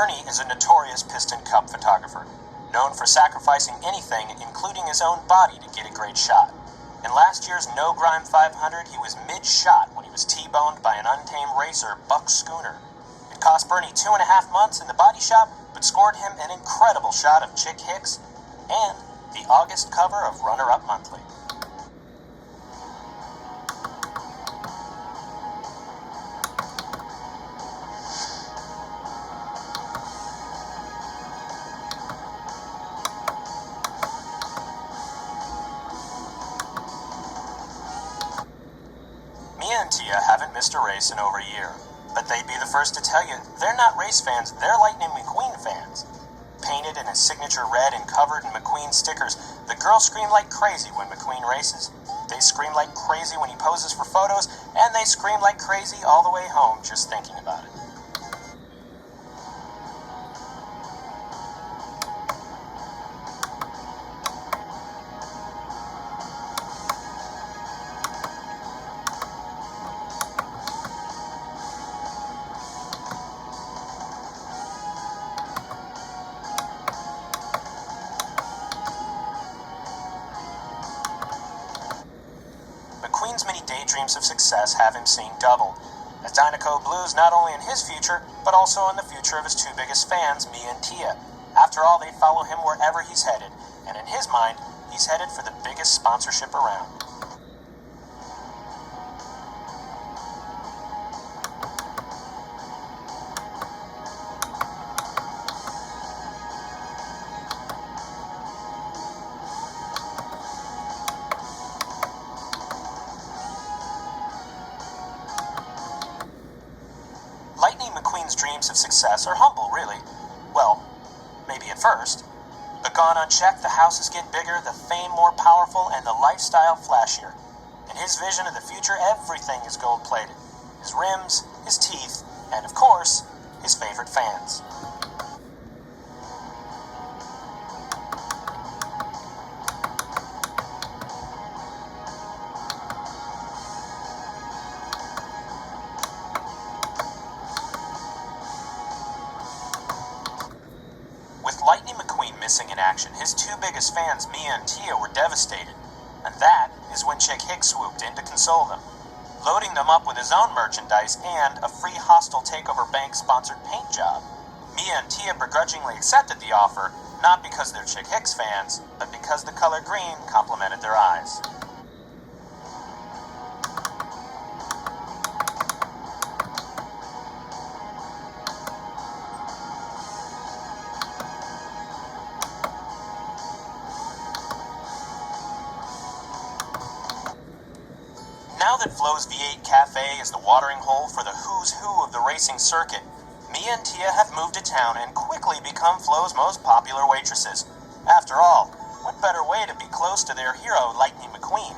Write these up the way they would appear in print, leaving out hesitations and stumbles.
Bernie is a notorious Piston Cup photographer, known for sacrificing anything, including his own body, to get a great shot. In last year's No Grime 500, he was mid-shot when he was T-boned by an untamed racer, Buck Schooner. It cost Bernie 2.5 months in the body shop, but scored him an incredible shot of Chick Hicks and the August cover of Runner Up Monthly. Mia and Tia haven't missed a race in over a year, but they'd be the first to tell you they're not race fans, they're Lightning McQueen fans. Painted in his signature red and covered in McQueen stickers, the girls scream like crazy when McQueen races. They scream like crazy when he poses for photos, and they scream like crazy all the way home just thinking about it. McQueen's many daydreams of success have him seeing double, as Dinoco blues not only in his future, but also in the future of his two biggest fans, Mia and Tia. After all, they follow him wherever he's headed, and in his mind, he's headed for the biggest sponsorship around. Lightning McQueen's dreams of success are humble, really. Well, maybe at first. But gone unchecked, the houses get bigger, the fame more powerful, and the lifestyle flashier. In his vision of the future, everything is gold-plated. His rims, his teeth, and of course, his favorite fans. With Lightning McQueen missing in action, his two biggest fans, Mia and Tia, were devastated. And that is when Chick Hicks swooped in to console them, loading them up with his own merchandise and a free Hostile Takeover Bank-sponsored paint job. Mia and Tia begrudgingly accepted the offer, not because they're Chick Hicks fans, but because the color green complemented their eyes. Now that Flo's V8 Cafe is the watering hole for the who's who of the racing circuit, Mia and Tia have moved to town and quickly become Flo's most popular waitresses. After all, what better way to be close to their hero, Lightning McQueen?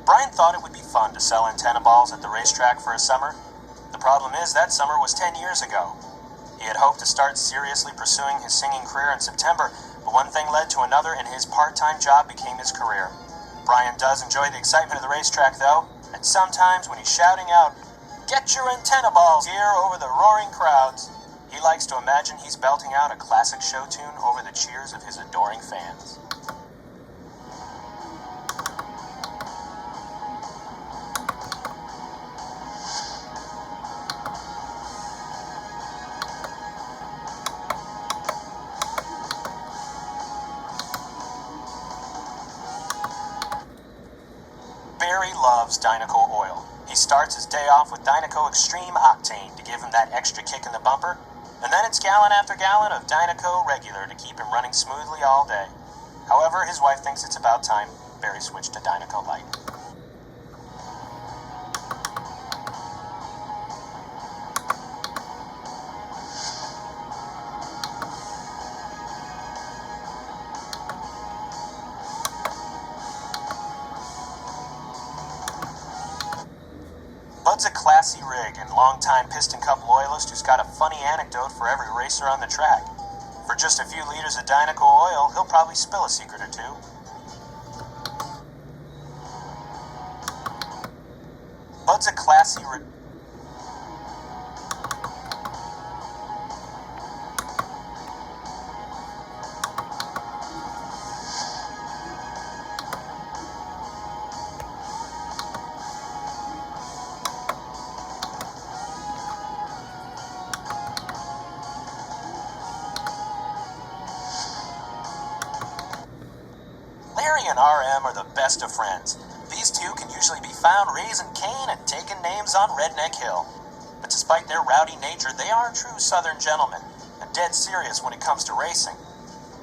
Brian thought it would be fun to sell antenna balls at the racetrack for a summer. The problem is that summer was 10 years ago. He had hoped to start seriously pursuing his singing career in September, but one thing led to another and his part-time job became his career. Brian does enjoy the excitement of the racetrack though, and sometimes when he's shouting out, "Get your antenna balls here," over the roaring crowds, he likes to imagine he's belting out a classic show tune over the cheers of his adoring fans. Barry loves Dinoco oil. He starts his day off with Dinoco Extreme Octane to give him that extra kick in the bumper, and then it's gallon after gallon of Dinoco Regular to keep him running smoothly all day. However, his wife thinks it's about time Barry switched to Dinoco Light. Bud Bud's a classy rig and longtime Piston Cup loyalist who's got a funny anecdote for every racer on the track. For just a few liters of Dynaco oil, he'll probably spill a secret or two. Bud's a classy rig. Larry and RM are the best of friends. These two can usually be found raising Cain and taking names on Redneck Hill. But despite their rowdy nature, they are true Southern gentlemen, and dead serious when it comes to racing.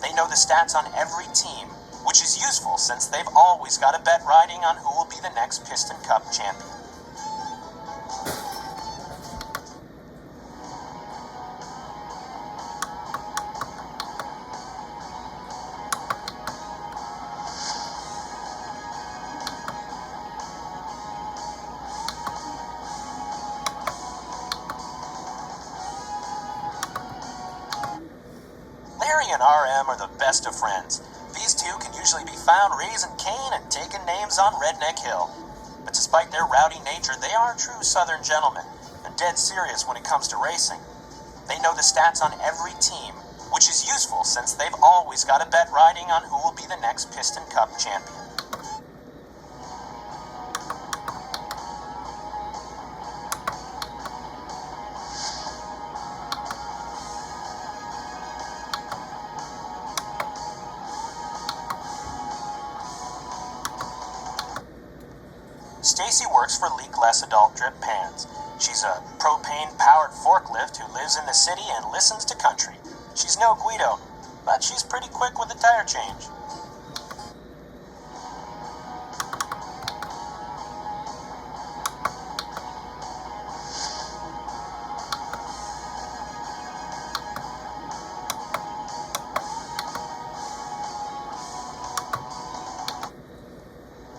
They know the stats on every team, which is useful since they've always got a bet riding on who will be the next Piston Cup champion. Larry and RM are the best of friends. These two can usually be found raising Cain and taking names on Redneck Hill. But despite their rowdy nature, they are true Southern gentlemen, and dead serious when it comes to racing. They know the stats on every team, which is useful since they've always got a bet riding on who will be the next Piston Cup champion. Stacy works for Leakless Adult Drip Pans. She's a propane-powered forklift who lives in the city and listens to country. She's no Guido, but she's pretty quick with a tire change.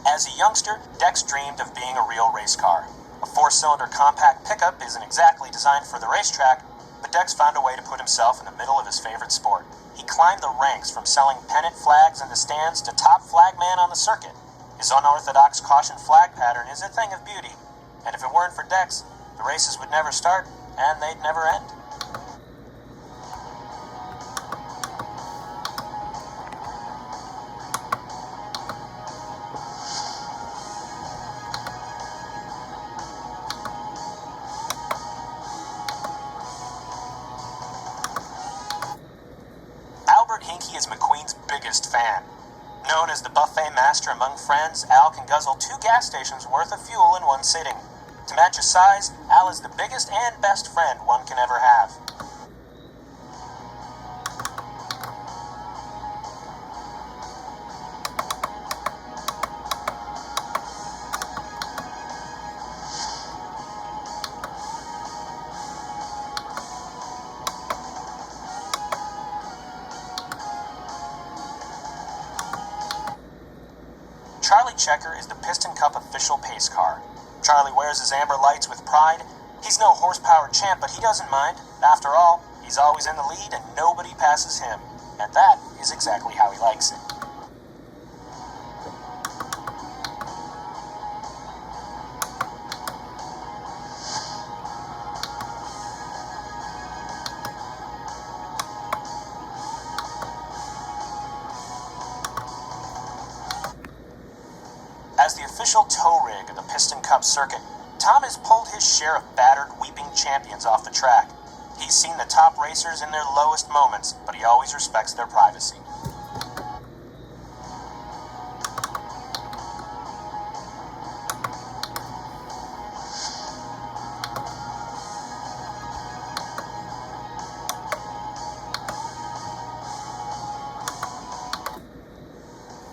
As a youngster, Dex dreamed of being a real race car. A 4-cylinder compact pickup isn't exactly designed for the racetrack, but Dex found a way to put himself in the middle of his favorite sport. He climbed the ranks from selling pennant flags in the stands to top flagman on the circuit. His unorthodox caution flag pattern is a thing of beauty, and if it weren't for Dex, the races would never start, and they'd never end. Albert Hinkie is McQueen's biggest fan. Known as the buffet master among friends, Al can guzzle 2 gas stations worth of fuel in one sitting. To match his size, Al is the biggest and best friend one can ever have. Charlie Checker is the Piston Cup official pace car. Charlie wears his amber lights with pride. He's no horsepower champ, but he doesn't mind. After all, he's always in the lead and nobody passes him. And that is exactly how he likes it. As the official tow rig of the Piston Cup circuit, Tom has pulled his share of battered, weeping champions off the track. He's seen the top racers in their lowest moments, but he always respects their privacy.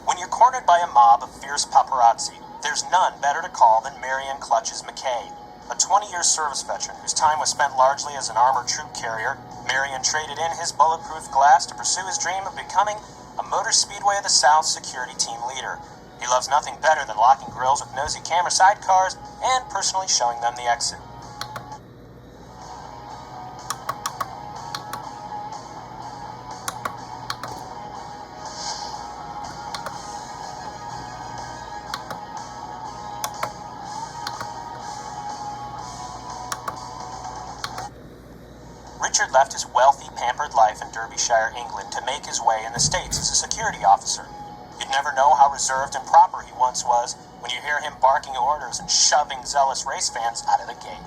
When you're cornered by a mob of fierce paparazzi, there's none better to call than Marion Clutches McKay. A 20-year service veteran whose time was spent largely as an armored troop carrier, Marion traded in his bulletproof glass to pursue his dream of becoming a Motor Speedway of the South security team leader. He loves nothing better than locking grills with nosy camera sidecars and personally showing them the exit. Richard left his wealthy, pampered life in Derbyshire, England, to make his way in the States as a security officer. You'd never know how reserved and proper he once was when you hear him barking orders and shoving zealous race fans out of the gate.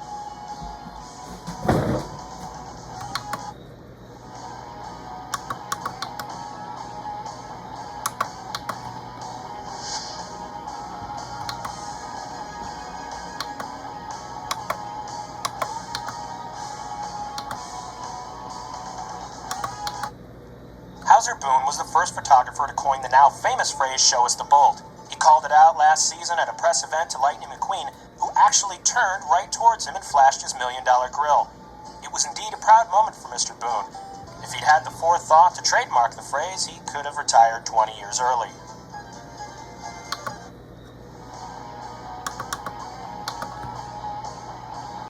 Hauser Boone was the first photographer to coin the now famous phrase, "show us the bolt." He called it out last season at a press event to Lightning McQueen, who actually turned right towards him and flashed his $1 million grill. It was indeed a proud moment for Mr. Boone. If he'd had the forethought to trademark the phrase, he could have retired 20 years early.